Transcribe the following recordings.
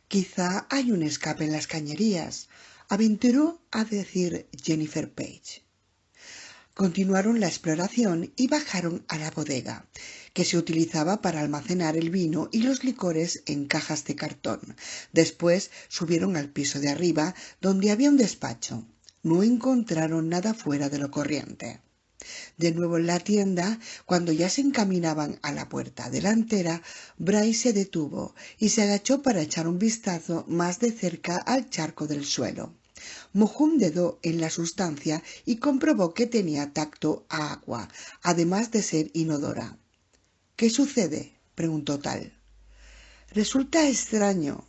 Quizá hay un escape en las cañerías, aventuró a decir Jennifer Page. Continuaron la exploración y bajaron a la bodega, que se utilizaba para almacenar el vino y los licores en cajas de cartón. Después subieron al piso de arriba, donde había un despacho. No encontraron nada fuera de lo corriente. De nuevo en la tienda, cuando ya se encaminaban a la puerta delantera, Bryce se detuvo y se agachó para echar un vistazo más de cerca al charco del suelo. Mojó un dedo en la sustancia y comprobó que tenía tacto a agua, además de ser inodora. —¿Qué sucede? —preguntó Tal. —Resulta extraño.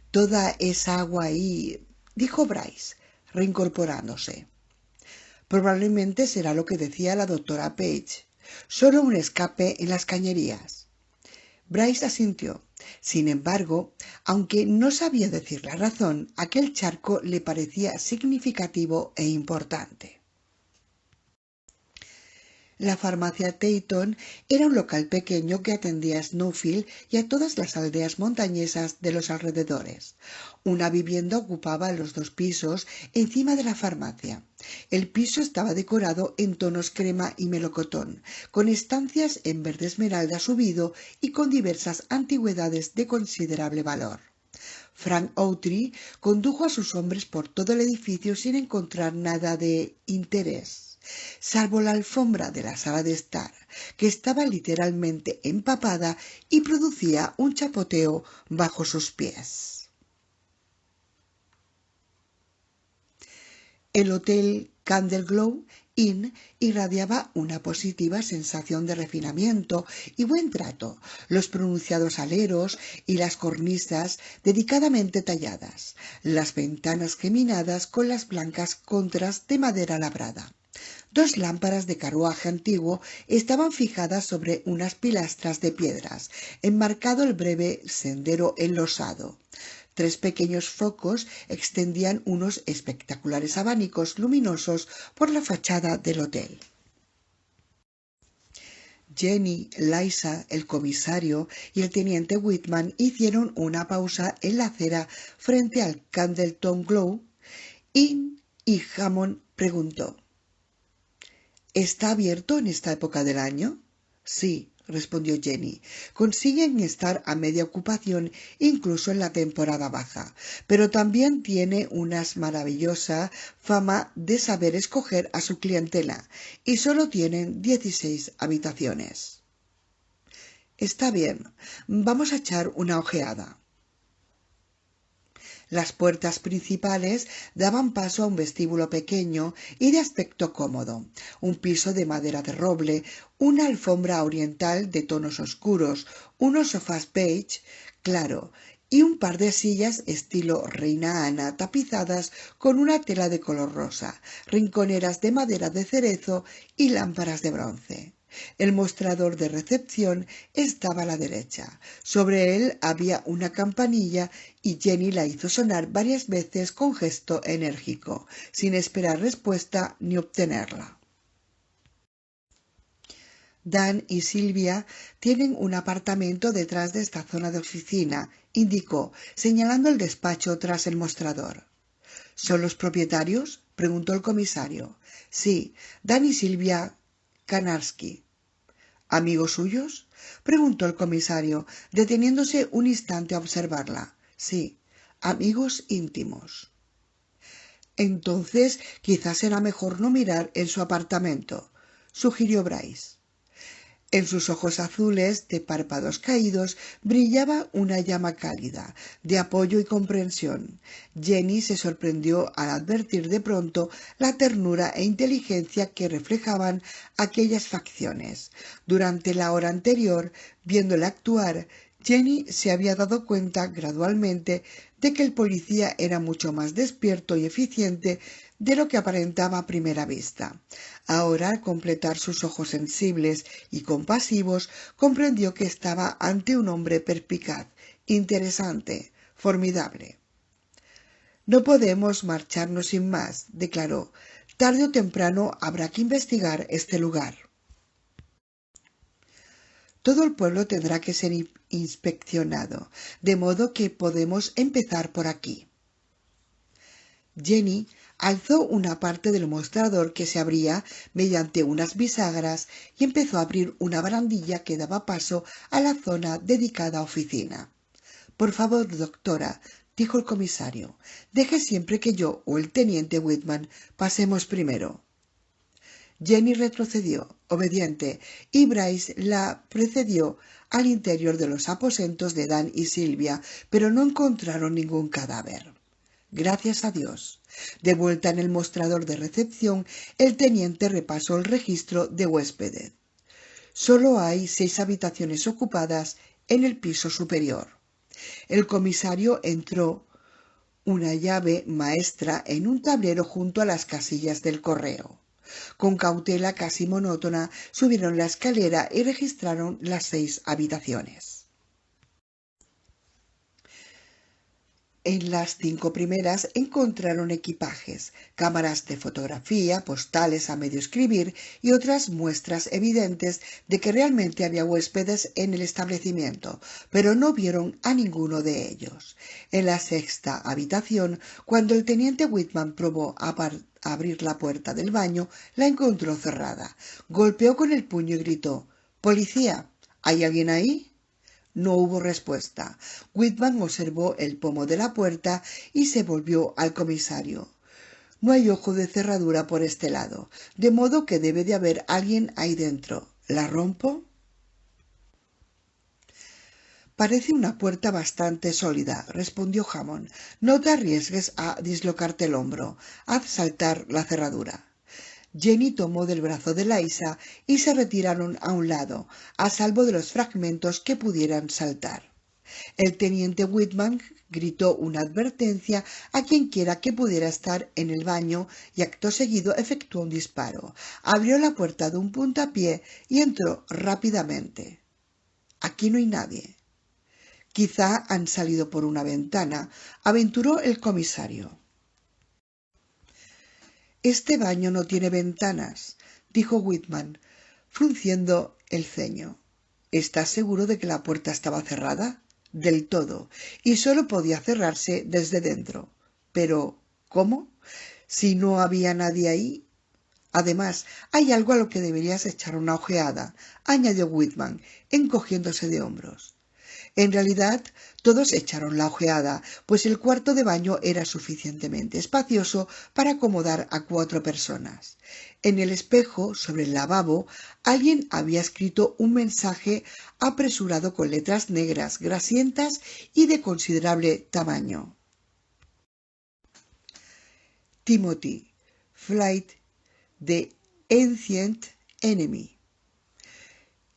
Toda esa agua ahí —dijo Bryce, reincorporándose—. Probablemente será lo que decía la doctora Page. Solo un escape en las cañerías. Bryce asintió. Sin embargo, aunque no sabía decir la razón, aquel charco le parecía significativo e importante. La farmacia Tayton era un local pequeño que atendía a Snowfield y a todas las aldeas montañesas de los alrededores. Una vivienda ocupaba los 2 pisos encima de la farmacia. El piso estaba decorado en tonos crema y melocotón, con estancias en verde esmeralda subido y con diversas antigüedades de considerable valor. Frank Autry condujo a sus hombres por todo el edificio sin encontrar nada de interés, salvo la alfombra de la sala de estar, que estaba literalmente empapada y producía un chapoteo bajo sus pies. El hotel Candleglow Inn irradiaba una positiva sensación de refinamiento y buen trato, los pronunciados aleros y las cornisas dedicadamente talladas, las ventanas geminadas con las blancas contras de madera labrada. 2 lámparas de carruaje antiguo estaban fijadas sobre unas pilastras de piedras, enmarcado el breve sendero enlosado. 3 pequeños focos extendían unos espectaculares abanicos luminosos por la fachada del hotel. Jenny, Liza, el comisario y el teniente Whitman hicieron una pausa en la acera frente al Candleton Glow Inn y Hammond preguntó: ¿Está abierto en esta época del año? Sí, respondió Jenny. Consiguen estar a media ocupación incluso en la temporada baja, pero también tiene una maravillosa fama de saber escoger a su clientela, y solo tienen 16 habitaciones. Está bien, vamos a echar una ojeada. Las puertas principales daban paso a un vestíbulo pequeño y de aspecto cómodo, un piso de madera de roble, una alfombra oriental de tonos oscuros, unos sofás beige claro y un par de sillas estilo Reina Ana tapizadas con una tela de color rosa, rinconeras de madera de cerezo y lámparas de bronce. El mostrador de recepción estaba a la derecha. Sobre él había una campanilla y Jenny la hizo sonar varias veces con gesto enérgico, sin esperar respuesta ni obtenerla. Dan y Silvia tienen un apartamento detrás de esta zona de oficina, indicó, señalando el despacho tras el mostrador. ¿Son los propietarios?, preguntó el comisario. Sí, Dan y Silvia Kanarski. ¿Amigos suyos?, preguntó el comisario, deteniéndose un instante a observarla. Sí, amigos íntimos. Entonces quizás será mejor no mirar en su apartamento, sugirió Bryce. En sus ojos azules, de párpados caídos, brillaba una llama cálida, de apoyo y comprensión. Jenny se sorprendió al advertir de pronto la ternura e inteligencia que reflejaban aquellas facciones. Durante la hora anterior, viéndole actuar, Jenny se había dado cuenta gradualmente de que el policía era mucho más despierto y eficiente de lo que aparentaba a primera vista. Ahora, al completar sus ojos sensibles y compasivos, comprendió que estaba ante un hombre perspicaz, interesante, formidable. No podemos marcharnos sin más, declaró. Tarde o temprano habrá que investigar este lugar. Todo el pueblo tendrá que ser inspeccionado, de modo que podemos empezar por aquí. Jenny alzó una parte del mostrador que se abría mediante unas bisagras y empezó a abrir una barandilla que daba paso a la zona dedicada a oficina. Por favor, doctora, dijo el comisario, deje siempre que yo o el teniente Whitman pasemos primero. Jenny retrocedió, obediente, y Bryce la precedió al interior de los aposentos de Dan y Silvia, pero no encontraron ningún cadáver. Gracias a Dios. De vuelta en el mostrador de recepción, el teniente repasó el registro de huéspedes. Solo hay 6 habitaciones ocupadas en el piso superior. El comisario entró una llave maestra en un tablero junto a las casillas del correo. Con cautela casi monótona subieron la escalera y registraron las 6 habitaciones. En las 5 primeras encontraron equipajes, cámaras de fotografía, postales a medio escribir y otras muestras evidentes de que realmente había huéspedes en el establecimiento, pero no vieron a ninguno de ellos. En la 6ª habitación, cuando el teniente Whitman probó a abrir la puerta del baño, la encontró cerrada. Golpeó con el puño y gritó: «¡Policía! ¿Hay alguien ahí?». No hubo respuesta. Whitman observó el pomo de la puerta y se volvió al comisario. «No hay ojo de cerradura por este lado, de modo que debe de haber alguien ahí dentro. ¿La rompo?». «Parece una puerta bastante sólida», respondió Hammond. «No te arriesgues a dislocarte el hombro. Haz saltar la cerradura». Jenny tomó del brazo de Liza y se retiraron a un lado, a salvo de los fragmentos que pudieran saltar. El teniente Whitman gritó una advertencia a quienquiera que pudiera estar en el baño y acto seguido efectuó un disparo. Abrió la puerta de un puntapié y entró rápidamente. «Aquí no hay nadie». «Quizá han salido por una ventana», aventuró el comisario. «Este baño no tiene ventanas», dijo Whitman, frunciendo el ceño. «¿Estás seguro de que la puerta estaba cerrada?». «Del todo, y solo podía cerrarse desde dentro». «Pero, ¿cómo? Si no había nadie ahí». «Además, hay algo a lo que deberías echar una ojeada», añadió Whitman, encogiéndose de hombros. En realidad, todos echaron la ojeada, pues el cuarto de baño era suficientemente espacioso para acomodar a 4 personas. En el espejo, sobre el lavabo, alguien había escrito un mensaje apresurado con letras negras, grasientas y de considerable tamaño. Timothy, Flight the Ancient Enemy.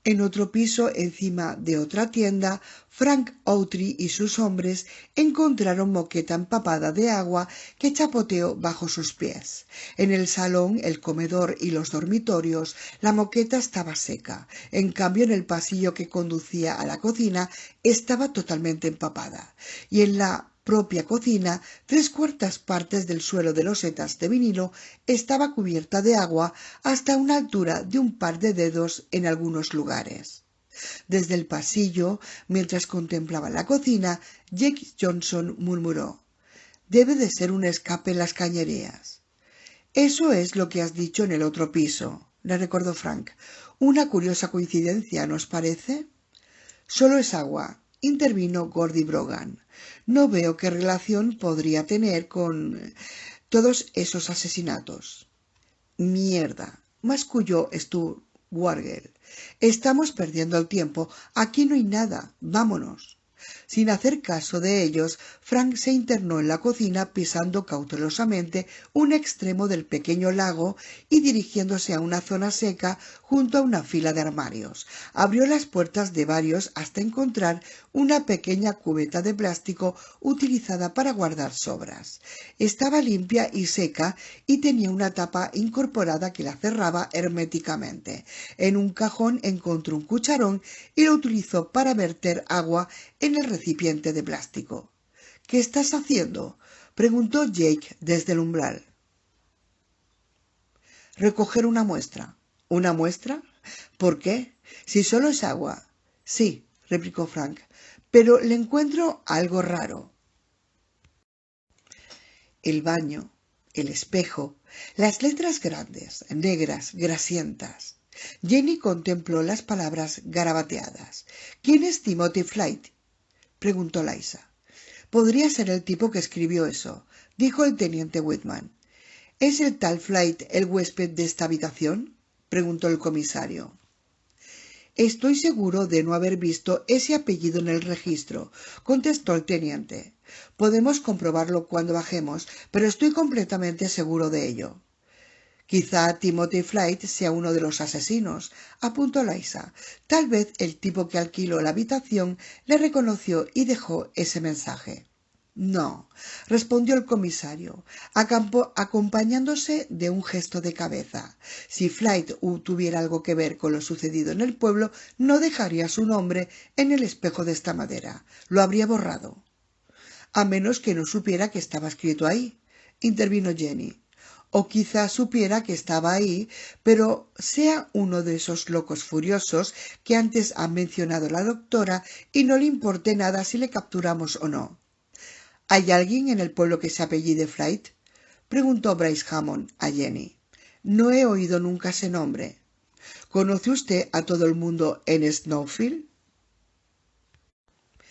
En otro piso, encima de otra tienda, Frank Autry y sus hombres encontraron moqueta empapada de agua que chapoteó bajo sus pies. En el salón, el comedor y los dormitorios, la moqueta estaba seca. En cambio, en el pasillo que conducía a la cocina estaba totalmente empapada. Y en la propia cocina, 3/4 partes del suelo de losetas de vinilo estaba cubierta de agua hasta una altura de un par de dedos en algunos lugares. Desde el pasillo, mientras contemplaba la cocina, Jake Johnson murmuró: «Debe de ser un escape en las cañerías». «Eso es lo que has dicho en el otro piso», le recordó Frank. «Una curiosa coincidencia, ¿nos parece?». «Solo es agua», intervino Gordy Brogan. «No veo qué relación podría tener con todos esos asesinatos». «Mierda», masculló Stu Wargell. «Estamos perdiendo el tiempo. Aquí no hay nada. Vámonos». Sin hacer caso de ellos, Frank se internó en la cocina pisando cautelosamente un extremo del pequeño lago y dirigiéndose a una zona seca junto a una fila de armarios. Abrió las puertas de varios hasta encontrar una pequeña cubeta de plástico utilizada para guardar sobras. Estaba limpia y seca y tenía una tapa incorporada que la cerraba herméticamente. En un cajón encontró un cucharón y lo utilizó para verter agua en el recipiente de plástico. «¿Qué estás haciendo?», preguntó Jake desde el umbral. «Recoger una muestra». «¿Una muestra? ¿Por qué? Si solo es agua». Sí, replicó Frank, pero le encuentro algo raro. El baño, el espejo, las letras grandes, negras, grasientas. Jenny contempló las palabras garabateadas. ¿Quién es Timothy Flight? Preguntó Liza. Podría ser el tipo que escribió eso, dijo el teniente Whitman. ¿Es el tal Flight el huésped de esta habitación? Preguntó el comisario. Estoy seguro de no haber visto ese apellido en el registro, contestó el teniente. Podemos comprobarlo cuando bajemos, pero estoy completamente seguro de ello. Quizá Timothy Flight sea uno de los asesinos, apuntó Liza. Tal vez el tipo que alquiló la habitación le reconoció y dejó ese mensaje. No, respondió el comisario, acompañándose de un gesto de cabeza. Si Flight tuviera algo que ver con lo sucedido en el pueblo, no dejaría su nombre en el espejo de esta madera. Lo habría borrado. A menos que no supiera que estaba escrito ahí, intervino Jenny. O quizá supiera que estaba ahí, pero sea uno de esos locos furiosos que antes ha mencionado la doctora y no le importe nada si le capturamos o no. ¿Hay alguien en el pueblo que se apellide Flight? Preguntó Bryce Hammond a Jenny. No he oído nunca ese nombre. ¿Conoce usted a todo el mundo en Snowfield?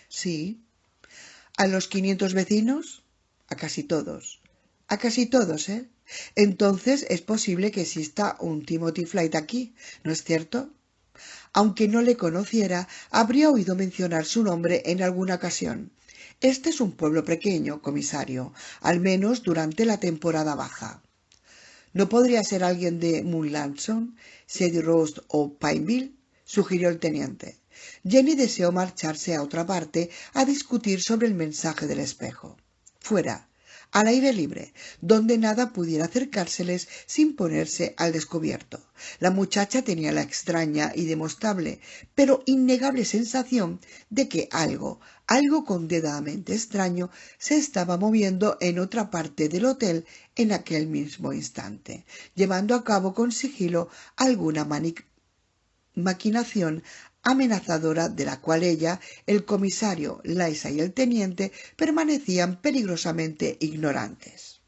Sí. ¿A los 500 vecinos? A casi todos. A casi todos, ¿eh? Entonces es posible que exista un Timothy Flight aquí, ¿no es cierto? Aunque no le conociera, habría oído mencionar su nombre en alguna ocasión. Este es un pueblo pequeño, comisario, al menos durante la temporada baja. ¿No podría ser alguien de Munlanson, Sadie Roast o Pineville?, sugirió el teniente. Jenny deseó marcharse a otra parte a discutir sobre el mensaje del espejo. Fuera, al aire libre, donde nada pudiera acercárseles sin ponerse al descubierto. La muchacha tenía la extraña y demostrable, pero innegable sensación de que algo condenadamente extraño, se estaba moviendo en otra parte del hotel en aquel mismo instante, llevando a cabo con sigilo alguna maquinación amenazadora de la cual ella, el comisario, Liza y el teniente permanecían peligrosamente ignorantes.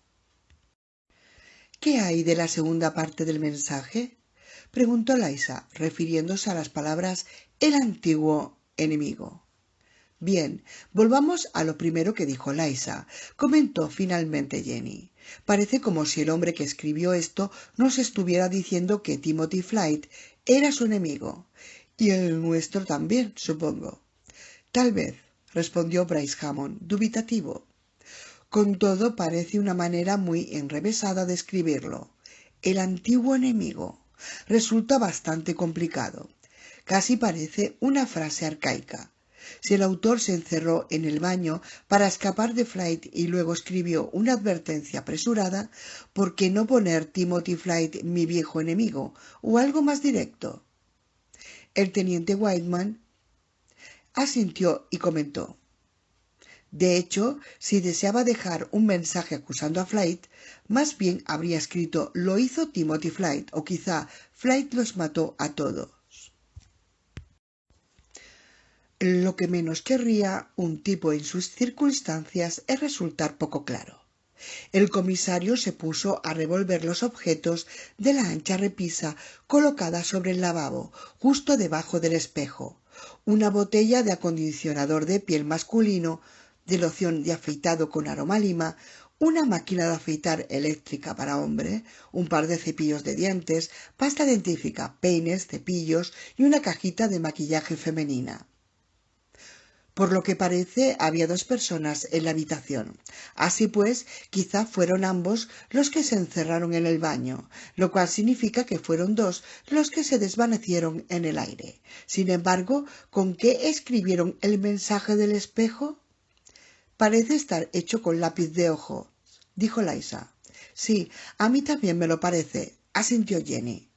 ¿Qué hay de la segunda parte del mensaje?, preguntó Liza, refiriéndose a las palabras «el antiguo enemigo». Bien, volvamos a lo primero que dijo Liza, comentó finalmente Jenny. Parece como si el hombre que escribió esto nos estuviera diciendo que Timothy Flight era su enemigo. Y el nuestro también, supongo. Tal vez, respondió Bryce Hammond, dubitativo. Con todo, parece una manera muy enrevesada de escribirlo. El antiguo enemigo. Resulta bastante complicado. Casi parece una frase arcaica. Si el autor se encerró en el baño para escapar de Flight y luego escribió una advertencia apresurada, ¿por qué no poner Timothy Flight mi viejo enemigo o algo más directo? El teniente Whitman asintió y comentó. De hecho, si deseaba dejar un mensaje acusando a Flight, más bien habría escrito «Lo hizo Timothy Flight» o quizá «Flight los mató a todos». Lo que menos querría un tipo en sus circunstancias es resultar poco claro. El comisario se puso a revolver los objetos de la ancha repisa colocada sobre el lavabo, justo debajo del espejo. Una botella de acondicionador de piel masculino, de loción de afeitado con aroma a lima, una máquina de afeitar eléctrica para hombre, un par de cepillos de dientes, pasta dentífrica, peines, cepillos y una cajita de maquillaje femenina. Por lo que parece, había dos personas en la habitación. Así pues, quizá fueron ambos los que se encerraron en el baño, lo cual significa que fueron dos los que se desvanecieron en el aire. Sin embargo, ¿con qué escribieron el mensaje del espejo? Parece estar hecho con lápiz de ojo, dijo Liza. Sí, a mí también me lo parece, asintió Jenny.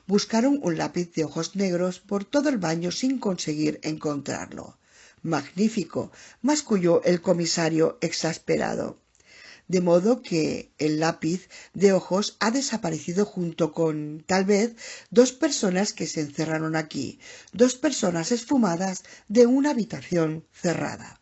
Buscaron un lápiz de ojos negros por todo el baño sin conseguir encontrarlo. Magnífico, masculló el comisario exasperado. de modo que el lápiz de ojos ha desaparecido junto con, tal vez, 2 personas que se encerraron aquí, 2 personas esfumadas de una habitación cerrada.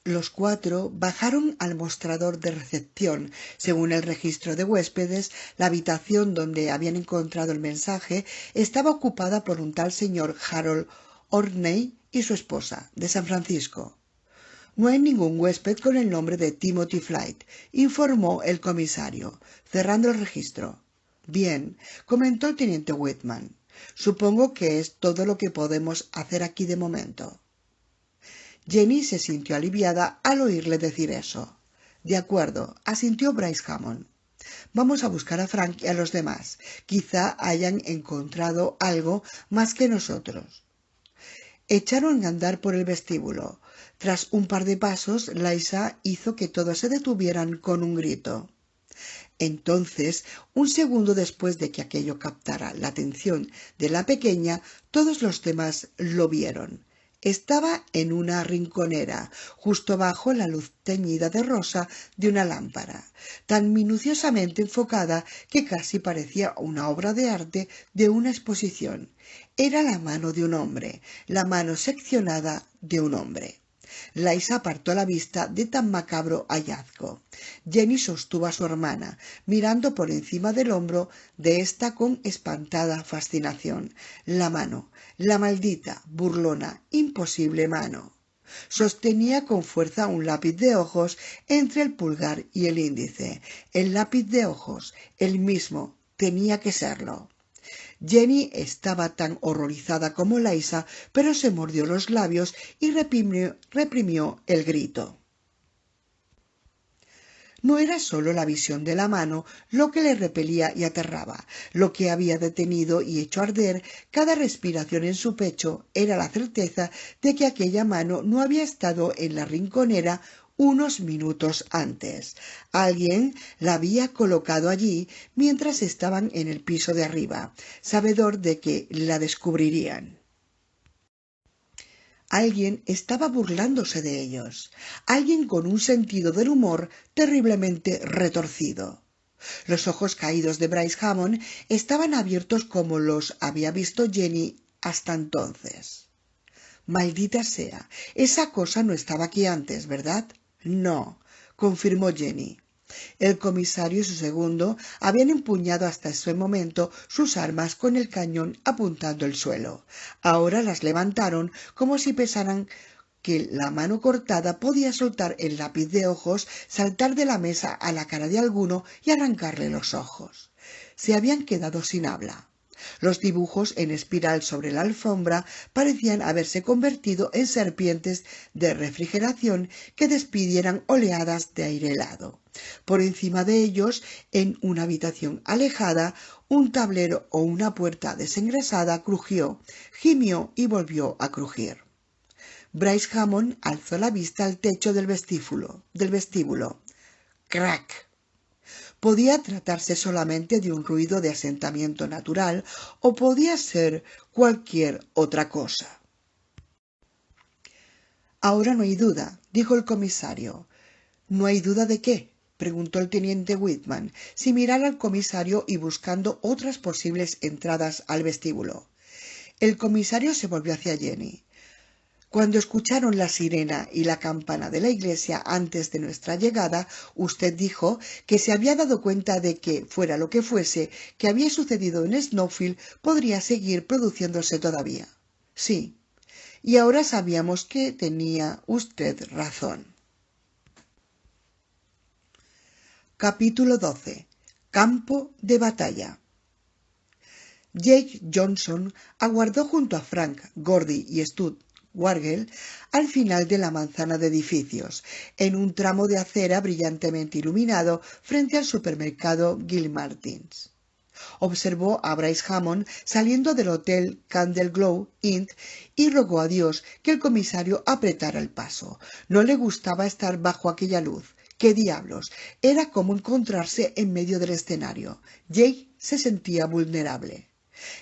Los 4 bajaron al mostrador de recepción. Según el registro de huéspedes, la habitación donde habían encontrado el mensaje estaba ocupada por un tal señor Harold Orkney y su esposa, de San Francisco. No hay ningún huésped con el nombre de Timothy Flight, informó el comisario, cerrando el registro. Bien, comentó el teniente Whitman. Supongo que es todo lo que podemos hacer aquí de momento. Jenny se sintió aliviada al oírle decir eso. De acuerdo, asintió Bryce Hammond. Vamos a buscar a Frank y a los demás. Quizá hayan encontrado algo más que nosotros. Echaron a andar por el vestíbulo. Tras un par de pasos, Liza hizo que todos se detuvieran con un grito. Entonces, un segundo después de que aquello captara la atención de la pequeña, todos los demás lo vieron. Estaba en una rinconera, justo bajo la luz teñida de rosa de una lámpara, tan minuciosamente enfocada que casi parecía una obra de arte de una exposición. Era la mano de un hombre, la mano seccionada de un hombre. Liza apartó la vista de tan macabro hallazgo. Jenny sostuvo a su hermana, mirando por encima del hombro de ésta con espantada fascinación. La mano, la maldita, burlona, imposible mano. Sostenía con fuerza un lápiz de ojos entre el pulgar y el índice. El lápiz de ojos, el mismo, tenía que serlo. Jenny estaba tan horrorizada como Liza, pero se mordió los labios y reprimió el grito. No era sólo la visión de la mano lo que le repelía y aterraba. Lo que había detenido y hecho arder cada respiración en su pecho era la certeza de que aquella mano no había estado en la rinconera unos minutos antes. Alguien la había colocado allí mientras estaban en el piso de arriba, sabedor de que la descubrirían. Alguien estaba burlándose de ellos, alguien con un sentido del humor terriblemente retorcido. Los ojos caídos de Bryce Hammond estaban abiertos como los había visto Jenny hasta entonces. Maldita sea, esa cosa no estaba aquí antes, ¿verdad? No, confirmó Jenny. El comisario y su segundo habían empuñado hasta ese momento sus armas con el cañón apuntando el suelo. Ahora las levantaron como si pensaran que la mano cortada podía soltar el lápiz de ojos, saltar de la mesa a la cara de alguno y arrancarle los ojos. Se habían quedado sin habla. Los dibujos en espiral sobre la alfombra parecían haberse convertido en serpientes de refrigeración que despidieran oleadas de aire helado. Por encima de ellos, en una habitación alejada, un tablero o una puerta desengrasada crujió, gimió y volvió a crujir. Bryce Hammond alzó la vista al techo del vestíbulo. ¡Crack! Podía tratarse solamente de un ruido de asentamiento natural o podía ser cualquier otra cosa. Ahora no hay duda, dijo el comisario. ¿No hay duda de qué?, preguntó el teniente Whitman, sin mirar al comisario y buscando otras posibles entradas al vestíbulo. El comisario se volvió hacia Jenny. Cuando escucharon la sirena y la campana de la iglesia antes de nuestra llegada, usted dijo que se había dado cuenta de que, fuera lo que fuese que había sucedido en Snowfield, podría seguir produciéndose todavía. Sí, y ahora sabíamos que tenía usted razón. Capítulo 12. Campo de batalla. Jake Johnson aguardó junto a Frank, Gordy y Stud Wargel al final de la manzana de edificios, en un tramo de acera brillantemente iluminado frente al supermercado Gilmartins. Observó a Bryce Hammond saliendo del hotel Candle Glow Inn y rogó a Dios que el comisario apretara el paso. No le gustaba estar bajo aquella luz. ¡Qué diablos! Era como encontrarse en medio del escenario. Jake se sentía vulnerable.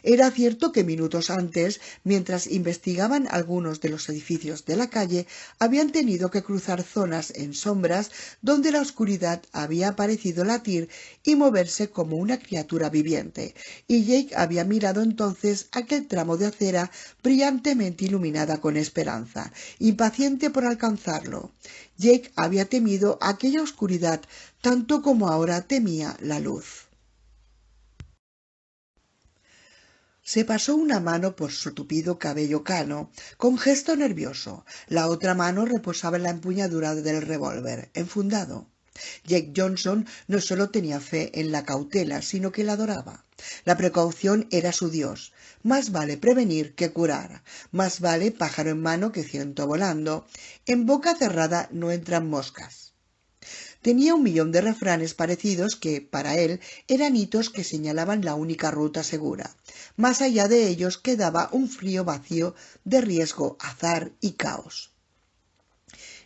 Era cierto que minutos antes, mientras investigaban algunos de los edificios de la calle, habían tenido que cruzar zonas en sombras donde la oscuridad había parecido latir y moverse como una criatura viviente, y Jake había mirado entonces aquel tramo de acera brillantemente iluminada con esperanza, impaciente por alcanzarlo. Jake había temido aquella oscuridad tanto como ahora temía la luz. Se pasó una mano por su tupido cabello cano, con gesto nervioso. La otra mano reposaba en la empuñadura del revólver, enfundado. Jake Johnson no solo tenía fe en la cautela, sino que la adoraba. La precaución era su Dios. Más vale prevenir que curar. Más vale pájaro en mano que ciento volando. En boca cerrada no entran moscas. Tenía 1 millón de refranes parecidos que, para él, eran hitos que señalaban la única ruta segura. Más allá de ellos quedaba un frío vacío de riesgo, azar y caos.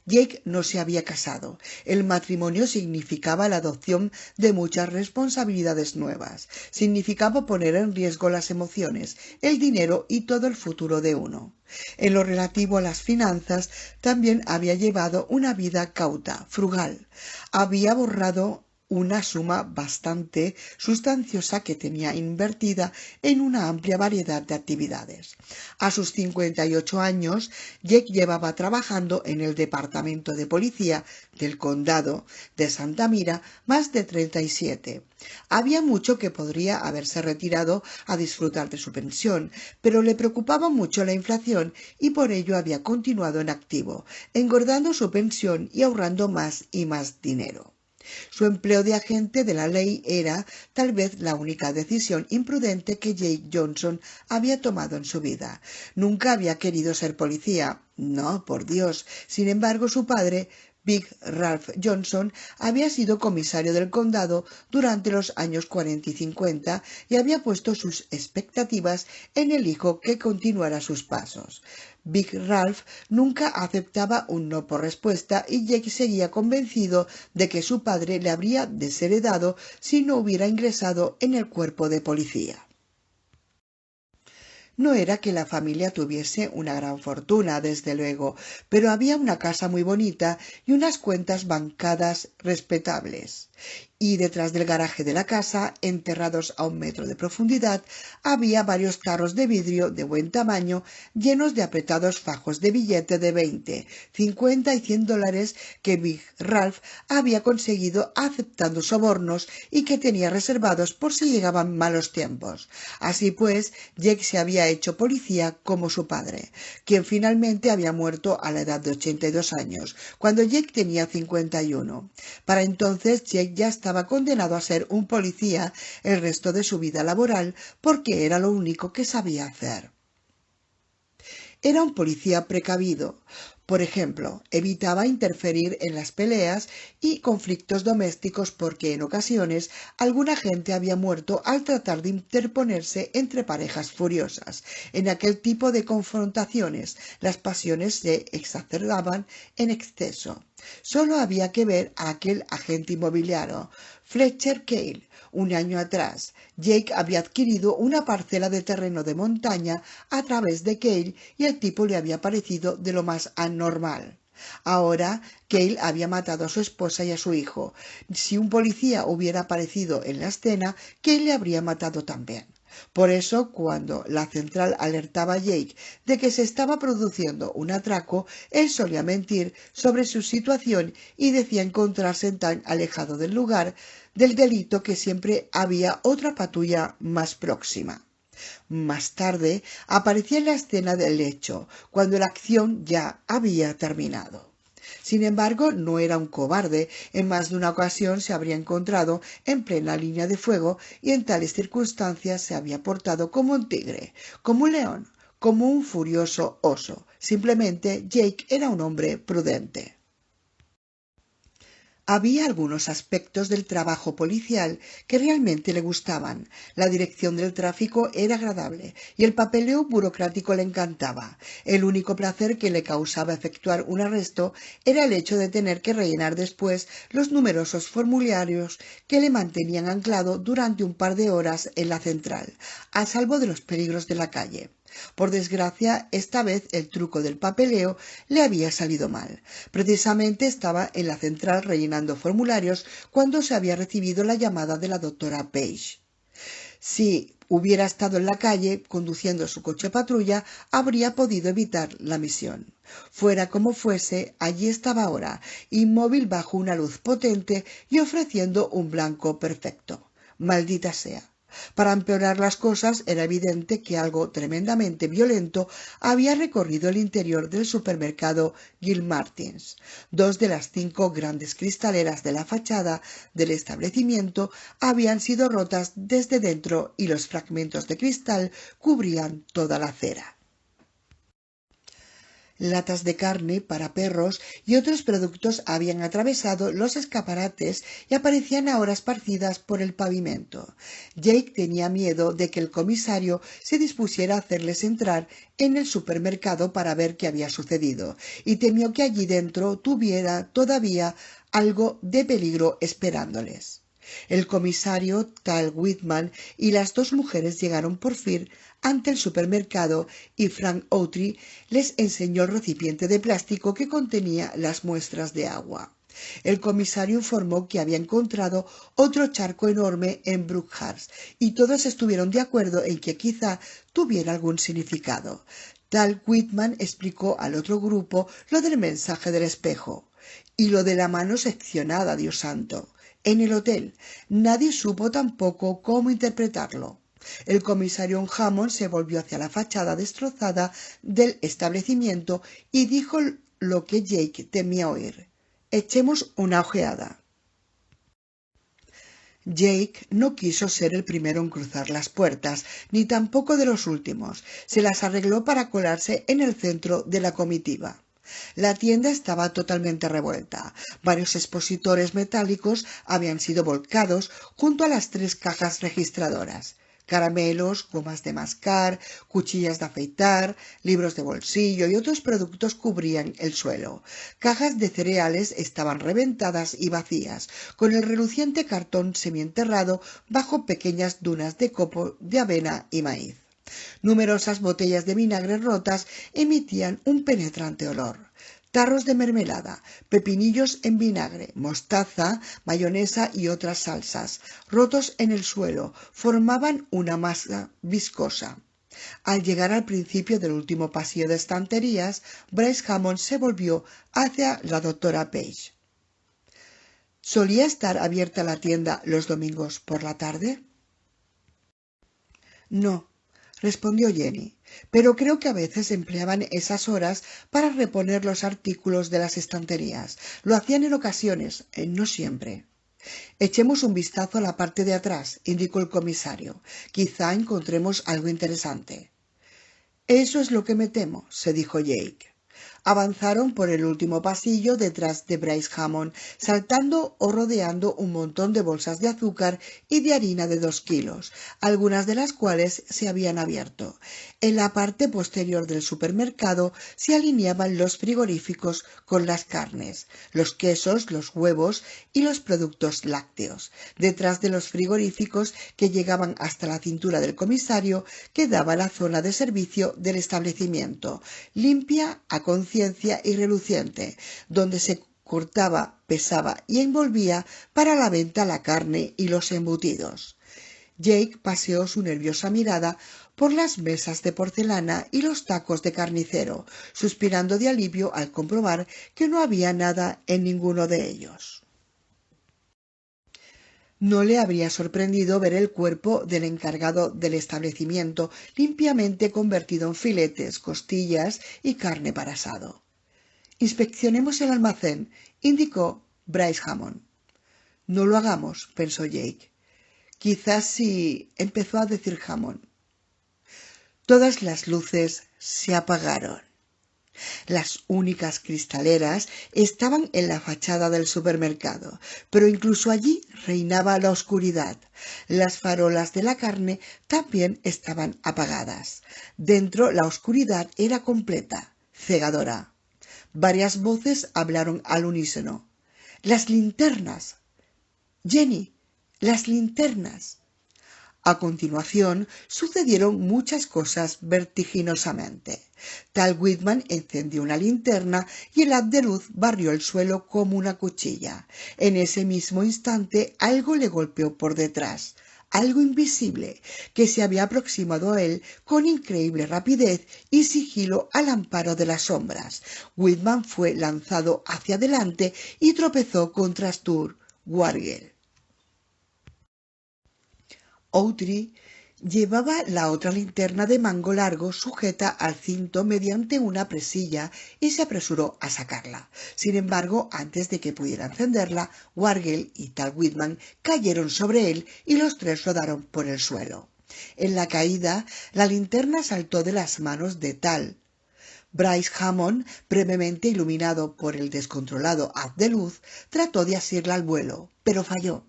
Jake no se había casado. El matrimonio significaba la adopción de muchas responsabilidades nuevas. Significaba poner en riesgo las emociones, el dinero y todo el futuro de uno. En lo relativo a las finanzas, también había llevado una vida cauta, frugal. Había borrado una suma bastante sustanciosa que tenía invertida en una amplia variedad de actividades. A sus 58 años, Jake llevaba trabajando en el Departamento de Policía del Condado de Santa Mira más de 37. Había mucho que podría haberse retirado a disfrutar de su pensión, pero le preocupaba mucho la inflación y por ello había continuado en activo, engordando su pensión y ahorrando más y más dinero. Su empleo de agente de la ley era, tal vez, la única decisión imprudente que Jake Johnson había tomado en su vida. Nunca había querido ser policía. No, por Dios. Sin embargo, su padre, Big Ralph Johnson, había sido comisario del condado durante los años 40 y 50 y había puesto sus expectativas en el hijo que continuara sus pasos. Big Ralph nunca aceptaba un no por respuesta y Jake seguía convencido de que su padre le habría desheredado si no hubiera ingresado en el cuerpo de policía. No era que la familia tuviese una gran fortuna, desde luego, pero había una casa muy bonita y unas cuentas bancadas respetables. Y detrás del garaje de la casa, enterrados a 1 metro de profundidad, había varios tarros de vidrio de buen tamaño llenos de apretados fajos de billete de 20, 50 y $100 que Big Ralph había conseguido aceptando sobornos y que tenía reservados por si llegaban malos tiempos. Así pues, Jake se había hecho policía como su padre, quien finalmente había muerto a la edad de 82 años, cuando Jake tenía 51. Para entonces Jake ya estaba condenado a ser un policía el resto de su vida laboral porque era lo único que sabía hacer. Era un policía precavido. Por ejemplo, evitaba interferir en las peleas y conflictos domésticos porque en ocasiones alguna gente había muerto al tratar de interponerse entre parejas furiosas. En aquel tipo de confrontaciones las pasiones se exacerbaban en exceso. Solo había que ver a aquel agente inmobiliario, Fletcher Cale. Un año atrás, Jake había adquirido una parcela de terreno de montaña a través de Cale y el tipo le había parecido de lo más anormal. Ahora Cale había matado a su esposa y a su hijo. Si un policía hubiera aparecido en la escena, Cale le habría matado también. Por eso, cuando la central alertaba a Jake de que se estaba produciendo un atraco, él solía mentir sobre su situación y decía encontrarse tan alejado del lugar del delito que siempre había otra patrulla más próxima. Más tarde aparecía en la escena del hecho, cuando la acción ya había terminado. Sin embargo, no era un cobarde. En más de una ocasión se habría encontrado en plena línea de fuego y en tales circunstancias se había portado como un tigre, como un león, como un furioso oso. Simplemente Jake era un hombre prudente. Había algunos aspectos del trabajo policial que realmente le gustaban. La dirección del tráfico era agradable y el papeleo burocrático le encantaba. El único placer que le causaba efectuar un arresto era el hecho de tener que rellenar después los numerosos formularios que le mantenían anclado durante un par de horas en la central, a salvo de los peligros de la calle. Por desgracia, esta vez el truco del papeleo le había salido mal. Precisamente estaba en la central rellenando formularios cuando se había recibido la llamada de la doctora Page. Si hubiera estado en la calle conduciendo su coche patrulla, habría podido evitar la misión. Fuera como fuese, allí estaba ahora, inmóvil bajo una luz potente y ofreciendo un blanco perfecto. Maldita sea. Para empeorar las cosas, era evidente que algo tremendamente violento había recorrido el interior del supermercado Gilmartins. 2 de las 5 grandes cristaleras de la fachada del establecimiento habían sido rotas desde dentro y los fragmentos de cristal cubrían toda la acera. Latas de carne para perros y otros productos habían atravesado los escaparates y aparecían ahora esparcidas por el pavimento. Jake tenía miedo de que el comisario se dispusiera a hacerles entrar en el supermercado para ver qué había sucedido, y temió que allí dentro tuviera todavía algo de peligro esperándoles. El comisario Tal Whitman y las 2 mujeres llegaron por fin ante el supermercado y Frank Autry les enseñó el recipiente de plástico que contenía las muestras de agua. El comisario informó que había encontrado otro charco enorme en Brookhurst y todos estuvieron de acuerdo en que quizá tuviera algún significado. Tal Whitman explicó al otro grupo lo del mensaje del espejo y lo de la mano seccionada, Dios santo. En el hotel nadie supo tampoco cómo interpretarlo. El comisario Hammond se volvió hacia la fachada destrozada del establecimiento y dijo lo que Jake temía oír: «Echemos una ojeada». Jake no quiso ser el primero en cruzar las puertas, ni tampoco de los últimos. Se las arregló para colarse en el centro de la comitiva. La tienda estaba totalmente revuelta. Varios expositores metálicos habían sido volcados junto a las 3 cajas registradoras. Caramelos, gomas de mascar, cuchillas de afeitar, libros de bolsillo y otros productos cubrían el suelo. Cajas de cereales estaban reventadas y vacías, con el reluciente cartón semienterrado bajo pequeñas dunas de copo de avena y maíz. Numerosas botellas de vinagre rotas emitían un penetrante olor. Tarros de mermelada, pepinillos en vinagre, mostaza, mayonesa y otras salsas, rotos en el suelo, formaban una masa viscosa. Al llegar al principio del último pasillo de estanterías, Bryce Hammond se volvió hacia la doctora Page. ¿Solía estar abierta la tienda los domingos por la tarde? No, respondió Jenny, pero creo que a veces empleaban esas horas para reponer los artículos de las estanterías. Lo hacían en ocasiones, no siempre. Echemos un vistazo a la parte de atrás, indicó el comisario. Quizá encontremos algo interesante. Eso es lo que me temo, se dijo Jake. Avanzaron por el último pasillo detrás de Bryce Hammond, saltando o rodeando un montón de bolsas de azúcar y de harina de 2 kilos, algunas de las cuales se habían abierto. En la parte posterior del supermercado se alineaban los frigoríficos con las carnes, los quesos, los huevos y los productos lácteos. Detrás de los frigoríficos, que llegaban hasta la cintura del comisario, quedaba la zona de servicio del establecimiento, limpia a conciencia y reluciente, donde se cortaba, pesaba y envolvía para la venta la carne y los embutidos. Jake paseó su nerviosa mirada por las mesas de porcelana y los tacos de carnicero, suspirando de alivio al comprobar que no había nada en ninguno de ellos. No le habría sorprendido ver el cuerpo del encargado del establecimiento limpiamente convertido en filetes, costillas y carne para asado. «Inspeccionemos el almacén», indicó Bryce Hammond. «No lo hagamos», pensó Jake. «Quizás sí», empezó a decir Hammond. Todas las luces se apagaron. Las únicas cristaleras estaban en la fachada del supermercado, pero incluso allí reinaba la oscuridad. Las farolas de la carne también estaban apagadas. Dentro la oscuridad era completa, cegadora. Varias voces hablaron al unísono. ¡Las linternas! Jenny, las linternas. A continuación sucedieron muchas cosas vertiginosamente. Tal Whitman encendió una linterna y el haz de luz barrió el suelo como una cuchilla. En ese mismo instante algo le golpeó por detrás, algo invisible, que se había aproximado a él con increíble rapidez y sigilo al amparo de las sombras. Whitman fue lanzado hacia adelante y tropezó contra Stuart Wargell. Outry llevaba la otra linterna de mango largo sujeta al cinto mediante una presilla y se apresuró a sacarla. Sin embargo, antes de que pudiera encenderla, Wargell y Tal Whitman cayeron sobre él y los tres rodaron por el suelo. En la caída, la linterna saltó de las manos de Tal. Bryce Hammond, brevemente iluminado por el descontrolado haz de luz, trató de asirla al vuelo, pero falló.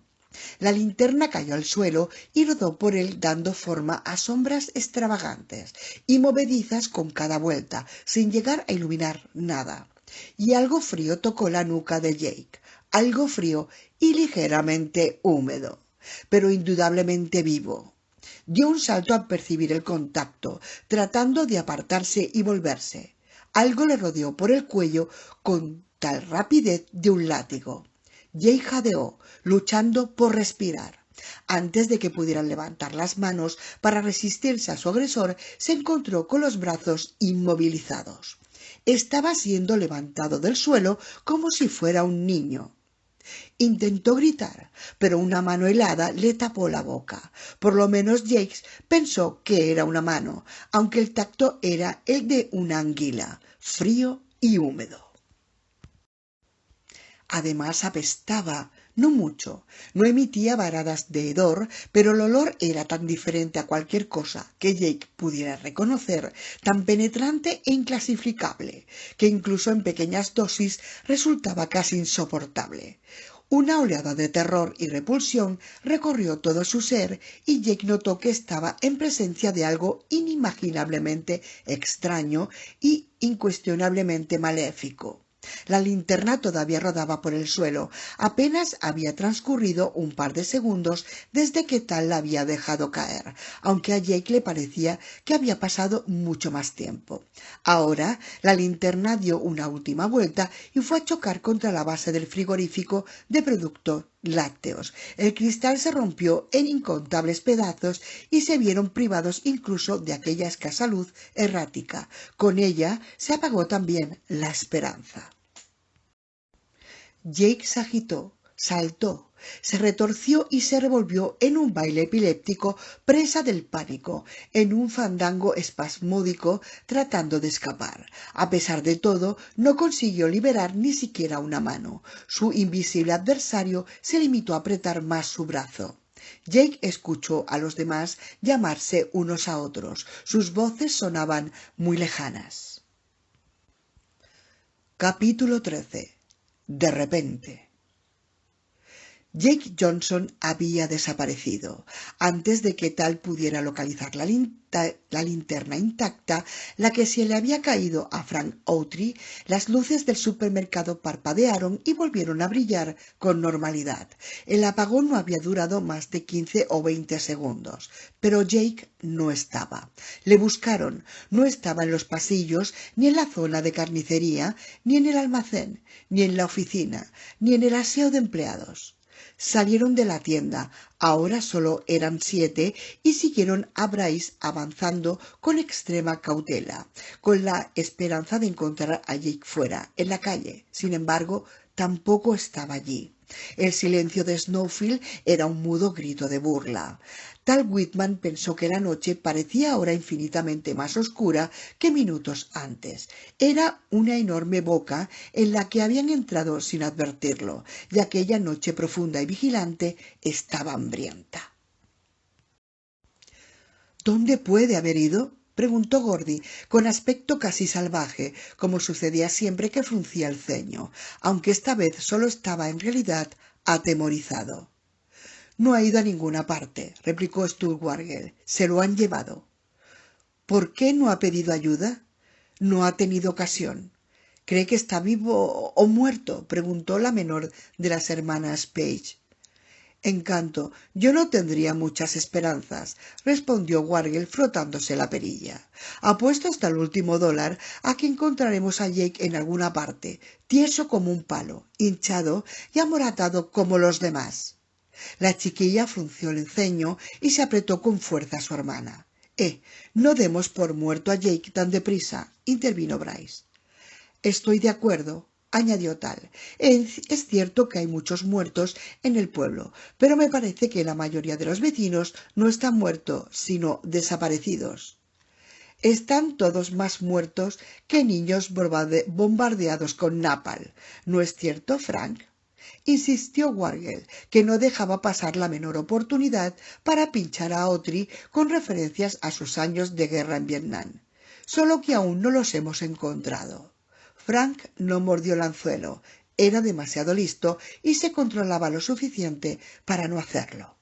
La linterna cayó al suelo y rodó por él dando forma a sombras extravagantes y movedizas con cada vuelta, sin llegar a iluminar nada. Y algo frío tocó la nuca de Jake, algo frío y ligeramente húmedo, pero indudablemente vivo. Dio un salto al percibir el contacto, tratando de apartarse y volverse. Algo le rodeó por el cuello con tal rapidez de un látigo. Jake jadeó, luchando por respirar. Antes de que pudieran levantar las manos para resistirse a su agresor, se encontró con los brazos inmovilizados. Estaba siendo levantado del suelo como si fuera un niño. Intentó gritar, pero una mano helada le tapó la boca. Por lo menos Jake pensó que era una mano, aunque el tacto era el de una anguila, frío y húmedo. Además apestaba, no mucho, no emitía varadas de hedor, pero el olor era tan diferente a cualquier cosa que Jake pudiera reconocer, tan penetrante e inclasificable, que incluso en pequeñas dosis resultaba casi insoportable. Una oleada de terror y repulsión recorrió todo su ser y Jake notó que estaba en presencia de algo inimaginablemente extraño y incuestionablemente maléfico. La linterna todavía rodaba por el suelo. Apenas había transcurrido un par de segundos desde que Tal la había dejado caer, aunque a Jake le parecía que había pasado mucho más tiempo. Ahora la linterna dio una última vuelta y fue a chocar contra la base del frigorífico de productos lácteos. El cristal se rompió en incontables pedazos y se vieron privados incluso de aquella escasa luz errática. Con ella se apagó también la esperanza. Jake se agitó, saltó, se retorció y se revolvió en un baile epiléptico, presa del pánico, en un fandango espasmódico, tratando de escapar. A pesar de todo, no consiguió liberar ni siquiera una mano. Su invisible adversario se limitó a apretar más su brazo. Jake escuchó a los demás llamarse unos a otros. Sus voces sonaban muy lejanas. Capítulo 13. De repente. Jake Johnson había desaparecido. Antes de que Tal pudiera localizar la linterna intacta, la que se le había caído a Frank Outry, las luces del supermercado parpadearon y volvieron a brillar con normalidad. El apagón no había durado más de 15 o 20 segundos, pero Jake no estaba. Le buscaron. No estaba en los pasillos, ni en la zona de carnicería, ni en el almacén, ni en la oficina, ni en el aseo de empleados. Salieron de la tienda, ahora solo eran 7, y siguieron a Bryce avanzando con extrema cautela, con la esperanza de encontrar a Jake fuera, en la calle. Sin embargo, tampoco estaba allí. El silencio de Snowfield era un mudo grito de burla. Tal Whitman pensó que la noche parecía ahora infinitamente más oscura que minutos antes. Era una enorme boca en la que habían entrado sin advertirlo, y aquella noche profunda y vigilante estaba hambrienta. ¿Dónde puede haber ido? preguntó Gordy, con aspecto casi salvaje, como sucedía siempre que fruncía el ceño, aunque esta vez solo estaba en realidad atemorizado. No ha ido a ninguna parte, replicó Stulwargel. Se lo han llevado. ¿Por qué no ha pedido ayuda? No ha tenido ocasión. ¿Cree que está vivo o muerto? Preguntó la menor de las hermanas Page. Encanto, yo no tendría muchas esperanzas, respondió Wargel frotándose la perilla. Apuesto hasta el último dólar a que encontraremos a Jake en alguna parte, tieso como un palo, hinchado y amoratado como los demás. La chiquilla frunció el ceño y se apretó con fuerza a su hermana. No demos por muerto a Jake tan deprisa, intervino Bryce. Estoy de acuerdo, añadió Tal. Es cierto que hay muchos muertos en el pueblo, pero me parece que la mayoría de los vecinos no están muertos, sino desaparecidos. Están todos más muertos que niños bombardeados con napalm. ¿No es cierto, Frank? Insistió Wargel, que no dejaba pasar la menor oportunidad para pinchar a Autry con referencias a sus años de guerra en Vietnam. Solo que aún no los hemos encontrado. Frank no mordió el anzuelo. Era demasiado listo y se controlaba lo suficiente para no hacerlo.